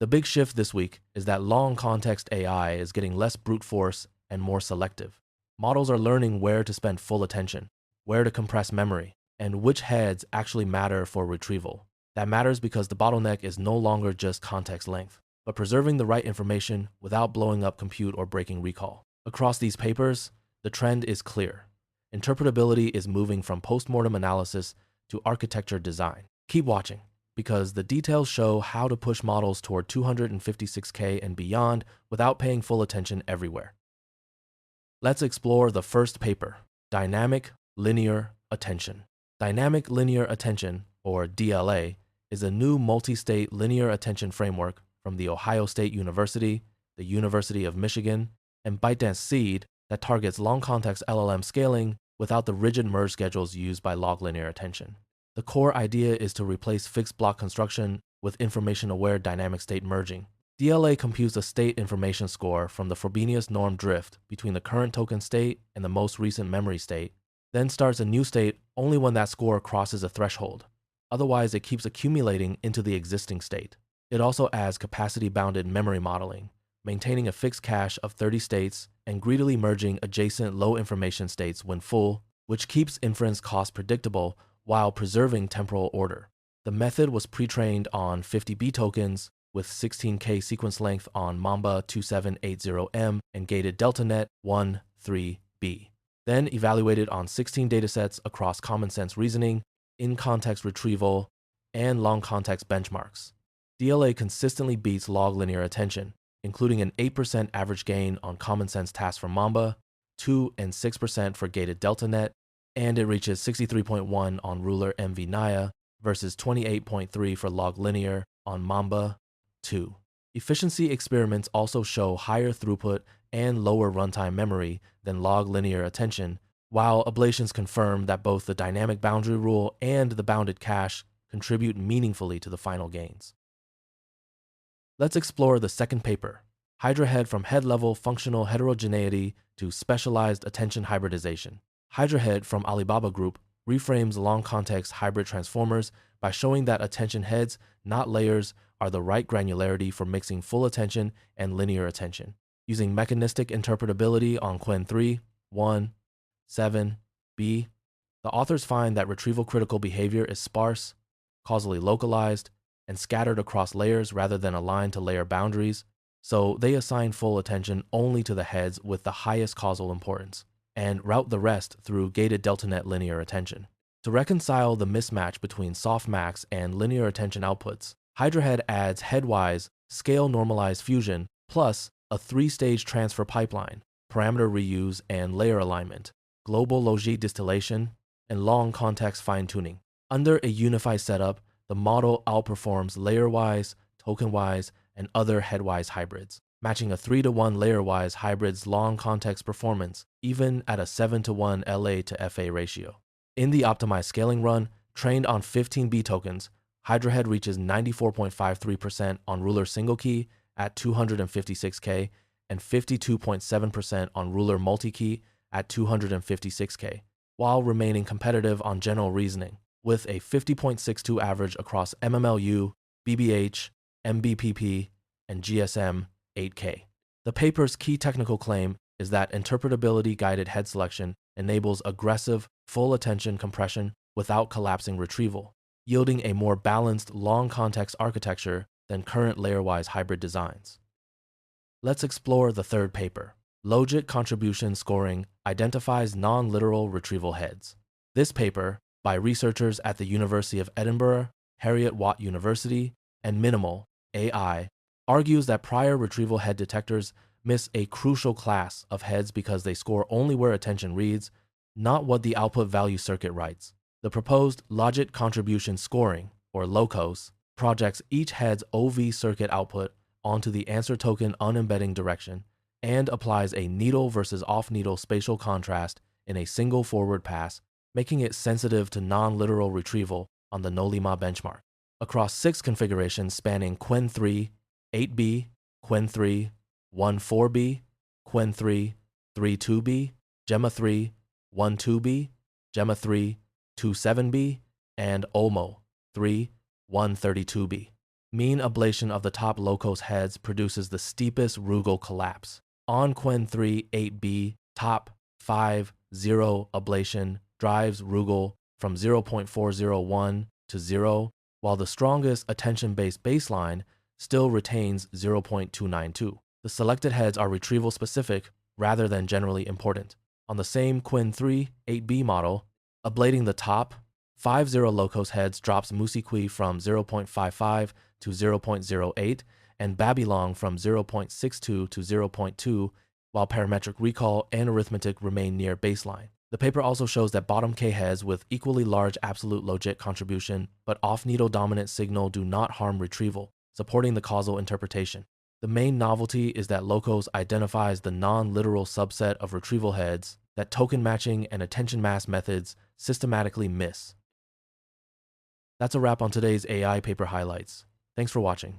The big shift this week is that long context AI is getting less brute force and more selective. Models are learning where to spend full attention, where to compress memory, and which heads actually matter for retrieval. That matters because the bottleneck is no longer just context length, but preserving the right information without blowing up compute or breaking recall. Across these papers, the trend is clear. Interpretability is moving from postmortem analysis to architecture design. Keep watching, because the details show how to push models toward 256K and beyond without paying full attention everywhere. Let's explore the first paper, Dynamic Linear Attention. Dynamic Linear Attention, or DLA, is a new multi-state linear attention framework from The Ohio State University, the University of Michigan, and ByteDance Seed that targets long-context LLM scaling without the rigid merge schedules used by log linear attention. The core idea is to replace fixed block construction with information-aware dynamic state merging. DLA computes a state information score from the Frobenius norm drift between the current token state and the most recent memory state, then starts a new state only when that score crosses a threshold. Otherwise, it keeps accumulating into the existing state. It also adds capacity-bounded memory modeling, maintaining a fixed cache of 30 states and greedily merging adjacent low-information states when full, which keeps inference costs predictable while preserving temporal order. The method was pre-trained on 50B tokens with 16K sequence length on Mamba 2780M and gated DeltaNet 1.3b. Then evaluated on 16 datasets across common sense reasoning, in-context retrieval, and long-context benchmarks. DLA consistently beats log linear attention, including an 8% average gain on common sense tasks for Mamba, 2 and 6% for gated DeltaNet, and it reaches 63.1 on Ruler MV Naya versus 28.3 for log linear on Mamba 2. Efficiency experiments also show higher throughput and lower runtime memory than log linear attention, while ablations confirm that both the dynamic boundary rule and the bounded cache contribute meaningfully to the final gains. Let's explore the second paper, HydraHead from head-level functional heterogeneity to specialized attention hybridization. HydraHead from Alibaba Group reframes long-context hybrid transformers by showing that attention heads, not layers, are the right granularity for mixing full attention and linear attention. Using mechanistic interpretability on Qwen 3, 1, 7, B, the authors find that retrieval critical behavior is sparse, causally localized, and scattered across layers rather than aligned to layer boundaries, so they assign full attention only to the heads with the highest causal importance, and route the rest through gated DeltaNet linear attention. To reconcile the mismatch between softmax and linear attention outputs, HydraHead adds headwise scale-normalized fusion plus a 3-stage transfer pipeline, parameter reuse and layer alignment, global logit distillation, and long context fine-tuning. Under a unified setup, the model outperforms layer-wise, token-wise, and other headwise hybrids, matching a 3-to-1 layer-wise hybrid's long context performance even at a 7-to-1 LA to FA ratio. In the optimized scaling run, trained on 15B tokens, HydraHead reaches 94.53% on Ruler single key at 256K and 52.7% on Ruler multi-key at 256K, while remaining competitive on general reasoning, with a 50.62 average across MMLU, BBH, MBPP, and GSM 8K. The paper's key technical claim is that interpretability-guided head selection enables aggressive, full attention compression without collapsing retrieval, yielding a more balanced long-context architecture than current layer-wise hybrid designs. Let's explore the third paper. Logit contribution scoring identifies non-literal retrieval heads. This paper, by researchers at the University of Edinburgh, Heriot-Watt University, and Minimal AI, argues that prior retrieval head detectors miss a crucial class of heads because they score only where attention reads, not what the output value circuit writes. The proposed logit contribution scoring, or LOCOS, projects each head's OV circuit output onto the answer token unembedding direction and applies a needle versus off-needle spatial contrast in a single forward pass, making it sensitive to non-literal retrieval on the NoLima benchmark. Across 6 configurations spanning Qwen 3, 8B, Qwen 3, 1.4b, Qwen 3, 3.2b, Gemma 3, 1.2b, Gemma 3, 2.7b, and OMO 3, 1.32b. Mean ablation of the top locose heads produces the steepest rugal collapse. On Quen 3 8B, top 5-0 ablation drives rugal from 0.401 to 0, while the strongest attention-based baseline still retains 0.292. The selected heads are retrieval specific rather than generally important. On the same Quen 3 8B model, ablating the top 5-0 locose heads drops Musiqui from 0.55 to 0.08 and Babylon from 0.62 to 0.2, while parametric recall and arithmetic remain near baseline. The paper also shows that bottom K heads with equally large absolute logit contribution but off-needle dominant signal do not harm retrieval, supporting the causal interpretation. The main novelty is that locose identifies the non-literal subset of retrieval heads that token matching and attention mass methods systematically miss. That's a wrap on today's AI paper highlights. Thanks for watching.